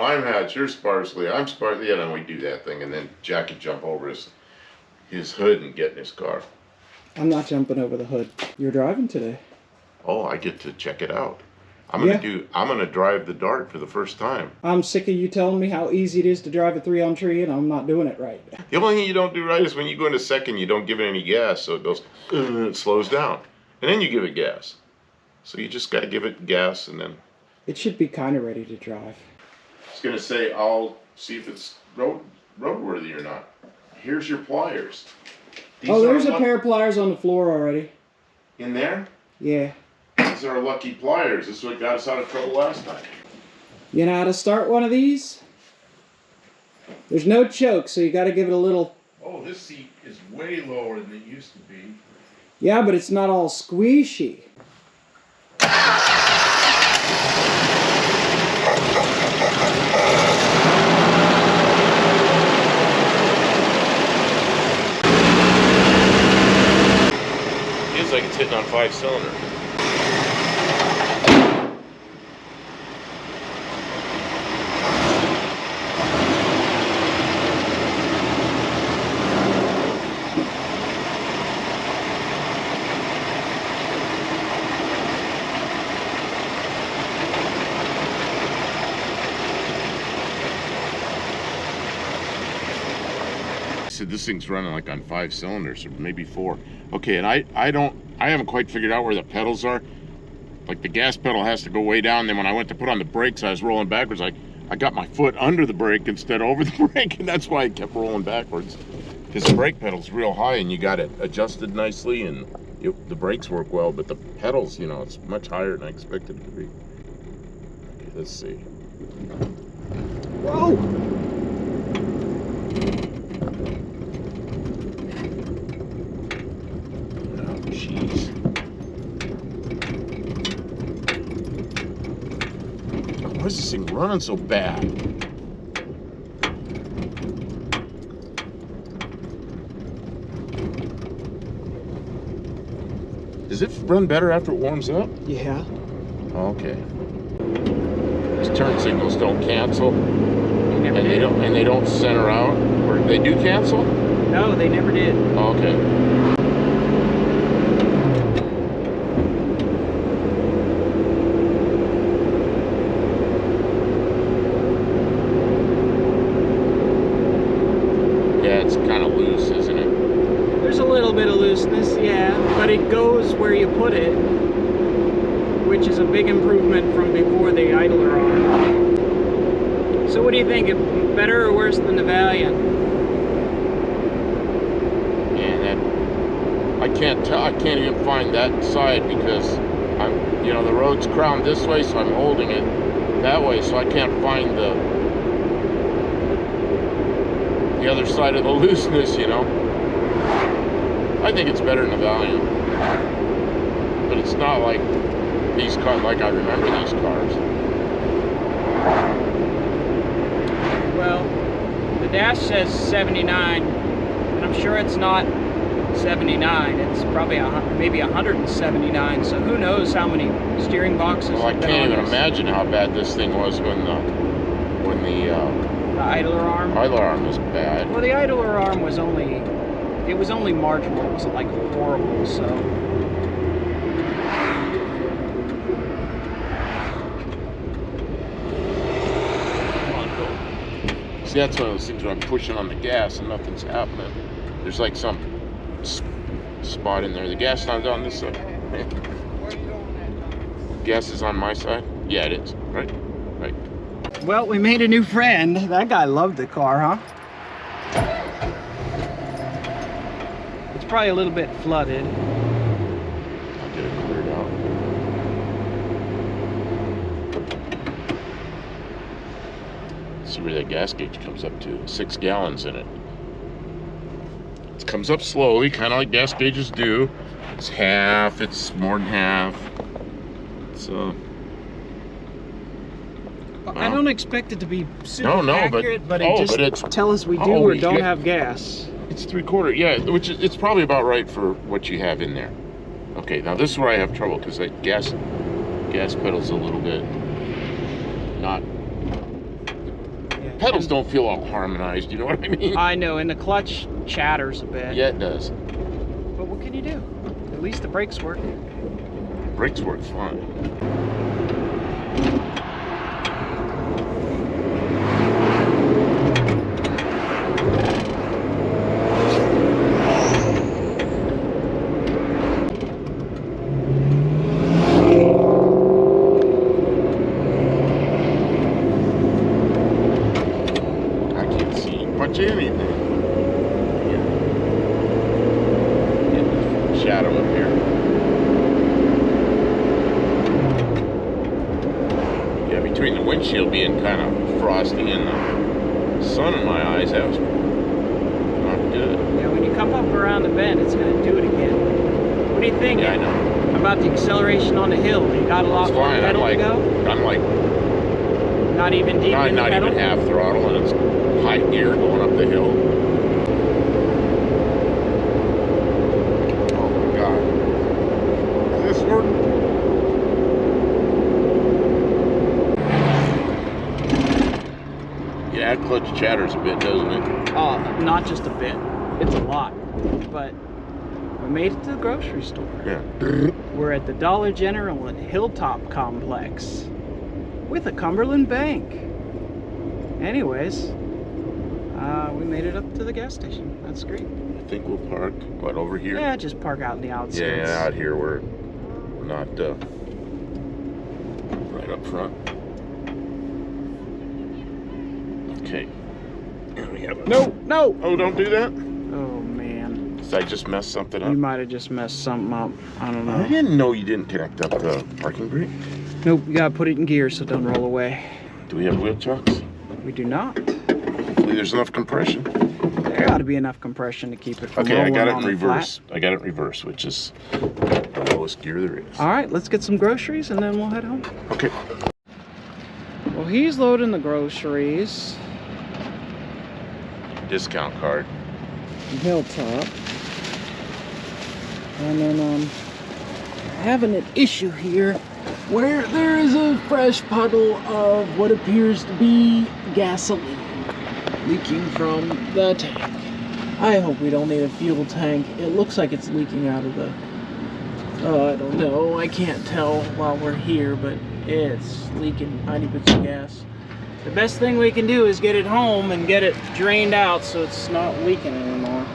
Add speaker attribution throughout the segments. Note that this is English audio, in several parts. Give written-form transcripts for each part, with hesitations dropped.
Speaker 1: I'm Hatch, you're sparsely, I'm sparsely, and then we do that thing, and then Jack could jump over his hood and get in his car.
Speaker 2: I'm not jumping over the hood. You're driving today.
Speaker 1: Oh, I get to check it out. I'm gonna drive the Dart for the first time.
Speaker 2: I'm sick of you telling me how easy it is to drive a 3-on tree, and I'm not doing it right.
Speaker 1: The only thing you don't do right is when you go into second, you don't give it any gas, so it goes, it slows down. And then you give it gas. So you just gotta give it gas, and then...
Speaker 2: It should be kind of ready to drive.
Speaker 1: I was gonna say, I'll see if it's roadworthy or not. Here's your pliers.
Speaker 2: There's a pair of pliers on the floor already.
Speaker 1: In there?
Speaker 2: Yeah.
Speaker 1: These are lucky pliers. This is what got us out of trouble last time.
Speaker 2: You know how to start one of these? There's no choke, so you got to give it a little...
Speaker 1: Oh, this seat is way lower than it used to be.
Speaker 2: Yeah, but it's not all squishy.
Speaker 1: Feels like it's hitting on 5 cylinders. This thing's running like on 5 cylinders or maybe 4. Okay, and I haven't quite figured out where the pedals are. Like the gas pedal has to go way down. Then when I went to put on the brakes, I was rolling backwards. I got my foot under the brake instead of over the brake, and that's why I kept rolling backwards. Because the brake pedal's real high, and you got it adjusted nicely, and the brakes work well. But the pedals, you know, it's much higher than I expected it to be. Okay, let's see.
Speaker 2: Whoa!
Speaker 1: Jeez. Why is this thing running so bad? Does it run better after it warms up?
Speaker 2: Yeah.
Speaker 1: Okay. These turn signals don't cancel.
Speaker 3: They
Speaker 1: don't center out. Or they do cancel?
Speaker 3: No, they never did.
Speaker 1: Okay.
Speaker 3: But it goes where you put it, which is a big improvement from before the idler arm. So what do you think? Better or worse than the Valiant?
Speaker 1: And I can't tell. I can't even find that side because the road's crowned this way, so I'm holding it that way, so I can't find the other side of the looseness, you know. I think it's better than the Valiant, but it's not like these cars, like I remember these cars.
Speaker 3: Well, the dash says 79, and I'm sure it's not 79. It's probably maybe 179. So who knows how many steering boxes?
Speaker 1: Well, I can't even imagine how bad this thing was when the
Speaker 3: idler arm.
Speaker 1: Idler arm was bad.
Speaker 3: Well, the idler arm was only. It was only marginal. It wasn't like horrible, so.
Speaker 1: Come on, go. See, that's one of those things where I'm pushing on the gas and nothing's happening. There's like some spot in there. The gas is on this side. Gas is on my side? Yeah, it is. Right? Right.
Speaker 3: Well, we made a new friend. That guy loved the car, huh? Probably a little bit flooded.
Speaker 1: I'll get it cleared out. See where that gas gauge comes up to. 6 gallons in it. It comes up slowly, kind of like gas gauges do. It's half, it's more than half. So
Speaker 3: I don't expect it to be super accurate, but
Speaker 1: it's
Speaker 3: tell us we do or don't have gas.
Speaker 1: It's 3/4, yeah, which is, it's probably about right for what you have in there. Okay, now this is where I have trouble because that gas pedal's a little bit not pedals don't feel all harmonized, you know what I mean?
Speaker 3: I know, and the clutch chatters a bit.
Speaker 1: Yeah, it does.
Speaker 3: But what can you do? At least the brakes work.
Speaker 1: Brakes work fine. I can't see much anything. Yeah. Shadow up here. Yeah, between the windshield being kind of frosty and the sun in my eyes, that was not good.
Speaker 3: Yeah, when you come up around the bend, it's going to do it again. What do you think?
Speaker 1: Yeah, I know.
Speaker 3: About the acceleration on the hill? You got a lot
Speaker 1: It's
Speaker 3: more
Speaker 1: fine.
Speaker 3: pedal to go?
Speaker 1: I'm like
Speaker 3: Not even deep in the
Speaker 1: not
Speaker 3: pedal?
Speaker 1: even half throttle, and it's high gear going up the hill. Oh my god. Is this working? Yeah, that clutch chatters a bit, doesn't it?
Speaker 3: Oh, not just a bit. It's a lot. But we made it to the grocery store.
Speaker 1: Yeah.
Speaker 3: We're at the Dollar General and Hilltop Complex with a Cumberland Bank. Anyways, we made it up to the gas station. That's great.
Speaker 1: I think we'll park, what, over here?
Speaker 3: Yeah, just park out in the outskirts.
Speaker 1: Yeah, out here we're not right up front. Okay. Here we have it.
Speaker 3: No!
Speaker 1: Oh, don't do that.
Speaker 3: Oh, man.
Speaker 1: Did I just mess something
Speaker 3: You
Speaker 1: up?
Speaker 3: might have just messed something up. I don't
Speaker 1: I
Speaker 3: know.
Speaker 1: didn't know you didn't connect up the parking brake.
Speaker 3: Nope, you gotta put it in gear so it don't roll away.
Speaker 1: Do we have wheel chucks?
Speaker 3: We do not.
Speaker 1: Hopefully there's enough compression.
Speaker 3: There ought to be enough compression to keep it from
Speaker 1: Okay, I
Speaker 3: rolling
Speaker 1: got it
Speaker 3: on
Speaker 1: in
Speaker 3: the flat.
Speaker 1: reverse. I got it in reverse, which is the lowest gear there is.
Speaker 3: All right, let's get some groceries and then we'll head home.
Speaker 1: Okay.
Speaker 3: Well, he's loading the groceries.
Speaker 1: Discount card.
Speaker 2: Hilltop. And then having an issue here where there is a fresh puddle of what appears to be gasoline leaking from the tank. I hope we don't need a fuel tank. It looks like it's leaking out of the... I don't know. I can't tell while we're here, but it's leaking 90 bits of gas. The best thing we can do is get it home and get it drained out so it's not leaking anymore.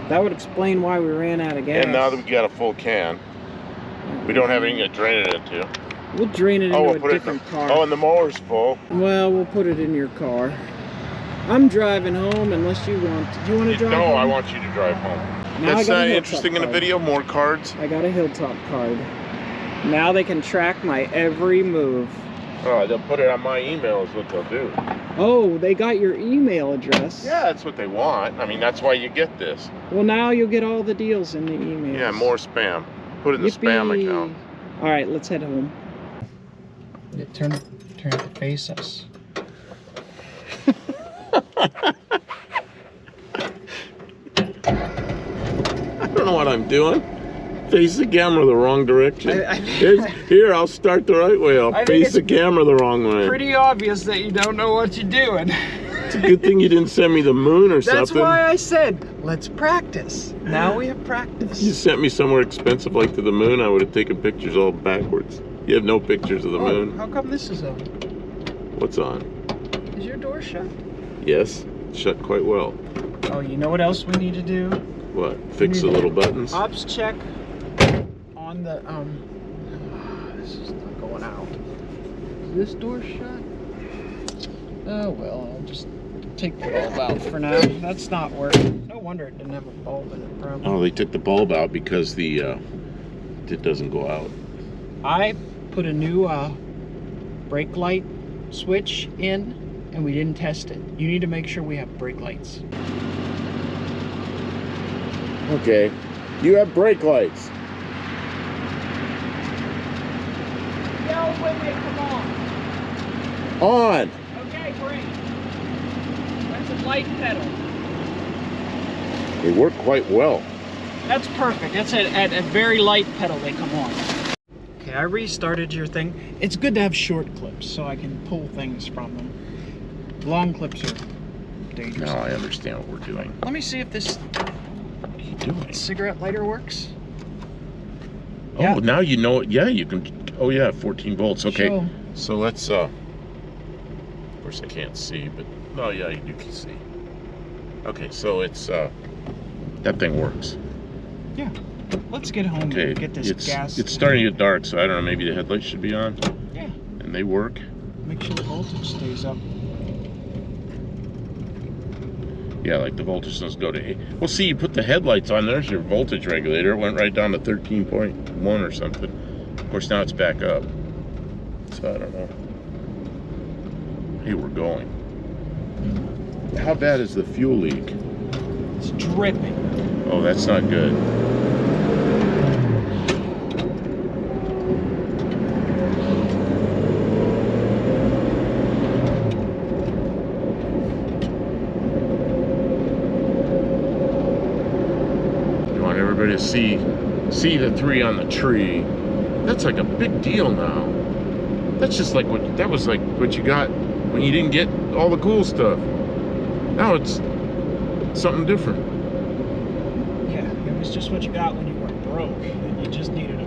Speaker 2: That would explain why we ran out of gas.
Speaker 1: And now that we got a full can, we don't have anything to drain it into.
Speaker 2: We'll drain it into
Speaker 1: we'll
Speaker 2: a
Speaker 1: put
Speaker 2: different car.
Speaker 1: Oh, and the mower's full.
Speaker 2: Well, we'll put it in your car. I'm driving home unless you want. Do you want to drive home?
Speaker 1: No, I want you to drive home.
Speaker 2: Now
Speaker 1: That's
Speaker 2: I got a
Speaker 1: not
Speaker 2: Hilltop
Speaker 1: interesting in the
Speaker 2: card.
Speaker 1: video. More cards.
Speaker 2: I got a Hilltop card. Now they can track my every move.
Speaker 1: Oh, they'll put it on my email is what they'll do.
Speaker 2: Oh, they got your email address.
Speaker 1: Yeah, that's what they want. I mean, that's why you get this.
Speaker 2: Well, now you'll get all the deals in the email.
Speaker 1: Yeah, more spam. Put it in the spam account.
Speaker 2: All right, let's head home.
Speaker 3: Turn it to face us.
Speaker 1: I don't know what I'm doing. Face the camera the wrong direction. Here, I'll start the right way. I'll face the camera the wrong way.
Speaker 3: Pretty obvious that you don't know what you're doing.
Speaker 1: It's a good thing you didn't send me the moon or
Speaker 3: That's
Speaker 1: something.
Speaker 3: why I said, let's practice. Now we have practice.
Speaker 1: You sent me somewhere expensive like to the moon, I would have taken pictures all backwards. You have no pictures of the moon.
Speaker 3: How come this is on?
Speaker 1: What's on?
Speaker 3: Is your door shut?
Speaker 1: Yes, shut quite well.
Speaker 3: Oh, you know what else we need to do?
Speaker 1: What? Fix the little buttons?
Speaker 3: Ops check on the, this is not going out. Is this door shut? Oh, well, I'll just take the bulb out for now. That's not working. No wonder it didn't have a bulb in it, probably.
Speaker 1: Oh, they took the bulb out because the it doesn't go out.
Speaker 3: I put a new brake light switch in, and we didn't test it. You need to make sure we have brake lights.
Speaker 1: Okay. You have brake lights.
Speaker 3: Yell with it, come on.
Speaker 1: On.
Speaker 3: Okay, great. That's a light pedal.
Speaker 1: They work quite well.
Speaker 3: That's perfect. That's at a very light pedal they come on. Okay, I restarted your thing.
Speaker 2: It's good to have short clips so I can pull things from them. Long clips are dangerous.
Speaker 1: Now I understand what we're doing.
Speaker 3: Let me see if this
Speaker 1: What are you doing?
Speaker 3: cigarette lighter works.
Speaker 1: Oh,
Speaker 3: Yeah.
Speaker 1: now you know it. Yeah, you can. Oh yeah, 14 volts. Okay,
Speaker 2: So,
Speaker 1: so let's. Of course I can't see, but oh yeah, you can see. Okay, so it's that thing works.
Speaker 2: yeah. Let's get home
Speaker 1: Okay,
Speaker 2: and get this gas.
Speaker 1: it's starting to get dark, so I don't know. Maybe the headlights should be on,
Speaker 2: Yeah.
Speaker 1: and they work.
Speaker 2: Make sure the voltage stays up.
Speaker 1: Yeah, like the voltage doesn't go to 8. Well, see, you put the headlights on. There's your voltage regulator. It went right down to 13.1 or something. Of course, now it's back up. So I don't know. Hey, we're going. How bad is the fuel leak?
Speaker 2: It's dripping.
Speaker 1: Oh, that's not good. You want everybody to see the 3 on the tree. That's like a big deal now. That's just like that was like what you got when you didn't get all the cool stuff. Now it's something different.
Speaker 2: Yeah, it was just what you got when you were broke and you just needed